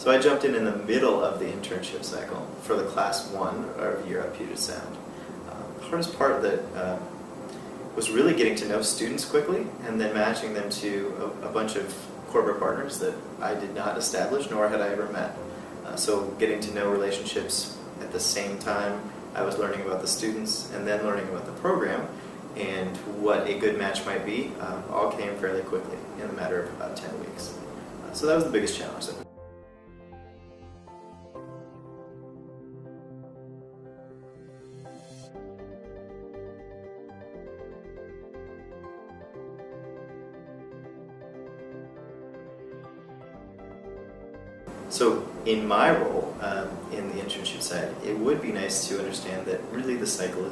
So I jumped in the middle of the internship cycle for the class 1 of year up Puget Sound. The hardest part that was really getting to know students quickly and then matching them to a bunch of corporate partners that I did not establish nor had I ever met. So getting to know relationships at the same time I was learning about the students and then learning about the program and what a good match might be all came fairly quickly in a matter of about 10 weeks. So that was the biggest challenge. So in my role in the internship side, it would be nice to understand that really the cycle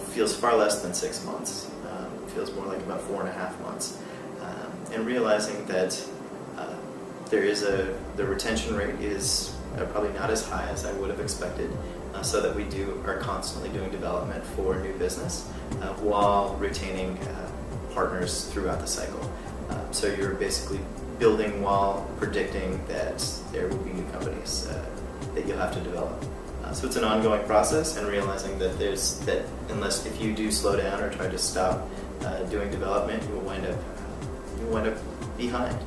feels far less than 6 months. It feels more like about 4.5 months. And realizing that the retention rate is probably not as high as I would have expected, so that we are constantly doing development for new business while retaining partners throughout the cycle. So you're basically building while predicting that there will be new companies that you'll have to develop. So it's an ongoing process, and realizing that unless if you do slow down or try to stop doing development, you will wind up behind.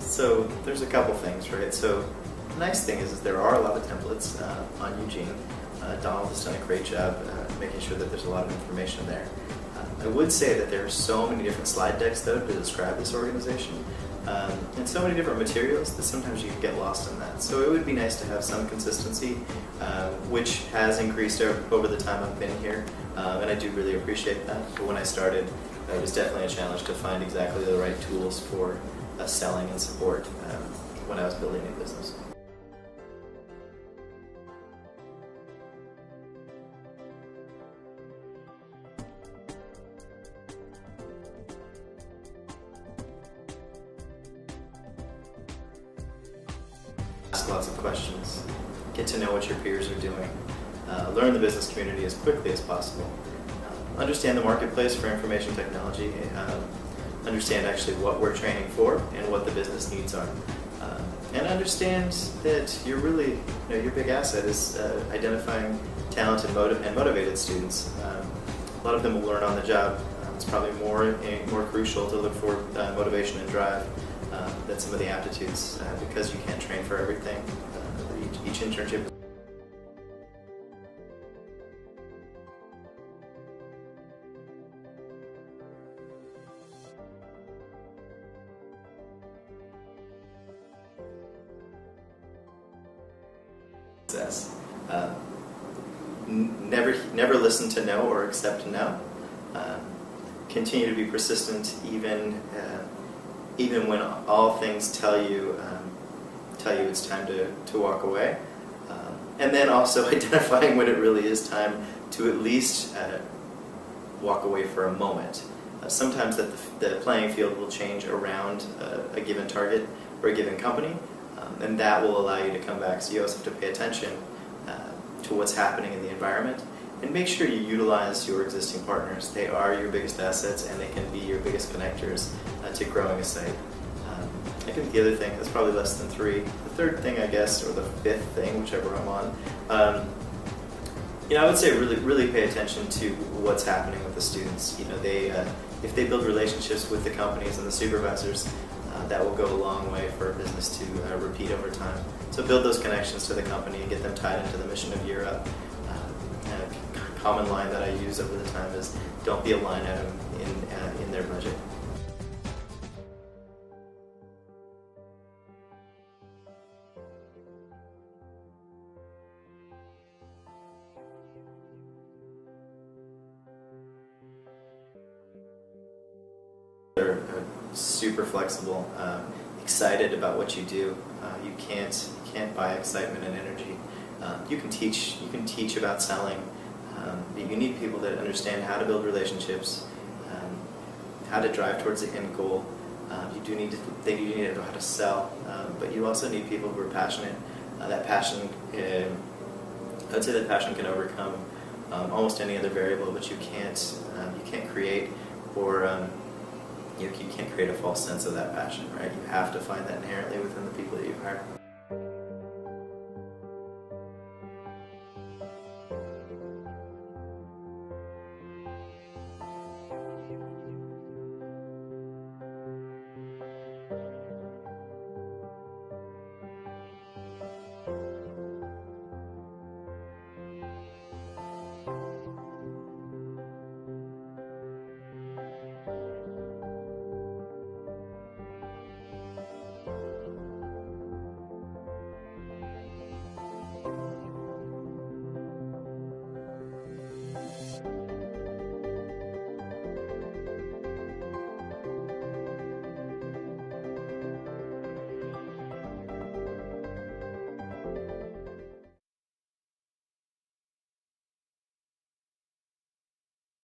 So there's a couple things, right? So the nice thing is there are a lot of templates on Eugene. Donald has done a great job making sure that there's a lot of information there. I would say that there are so many different slide decks though to describe this organization and so many different materials that sometimes you can get lost in that. So it would be nice to have some consistency, which has increased over the time I've been here, and I do really appreciate that. But when I started, it was definitely a challenge to find exactly the right tools for selling and support when I was building a business. Ask lots of questions, get to know what your peers are doing, learn the business community as quickly as possible, understand the marketplace for information technology, understand actually what we're training for and what the business needs are, and understand that your big asset is identifying talented and motivated students. A lot of them will learn on the job. It's probably more crucial to look for motivation and drive than some of the aptitudes, because you can't train for everything. Each internship success. Never listen to no or accept no. Continue to be persistent even when all things tell you it's time to walk away. And then also identifying when it really is time to at least walk away for a moment. Sometimes the playing field will change around a given target or a given company, and that will allow you to come back. So you also have to pay attention to what's happening in the environment and make sure you utilize your existing partners. They are your biggest assets and they can be your biggest connectors to growing a site. I think the other thing, that's probably less than 3. The third thing, I guess, or the fifth thing, whichever I'm on, I would say really pay attention to what's happening with the students. If they build relationships with the companies and the supervisors, that will go a long way for a business to repeat over time. So build those connections to the company and get them tied into the mission of Year Up. A common line that I use over the time is, don't be a line item in their budget. They're super flexible, excited about what you do. You can't buy excitement and energy. You can teach about selling. But you need people that understand how to build relationships, how to drive towards the end goal. You do need to know how to sell, but you also need people who are passionate. That passion I'd say that passion can overcome almost any other variable, but you can't create or you can't create a false sense of that passion, right? You have to find that inherently within the people that you hire.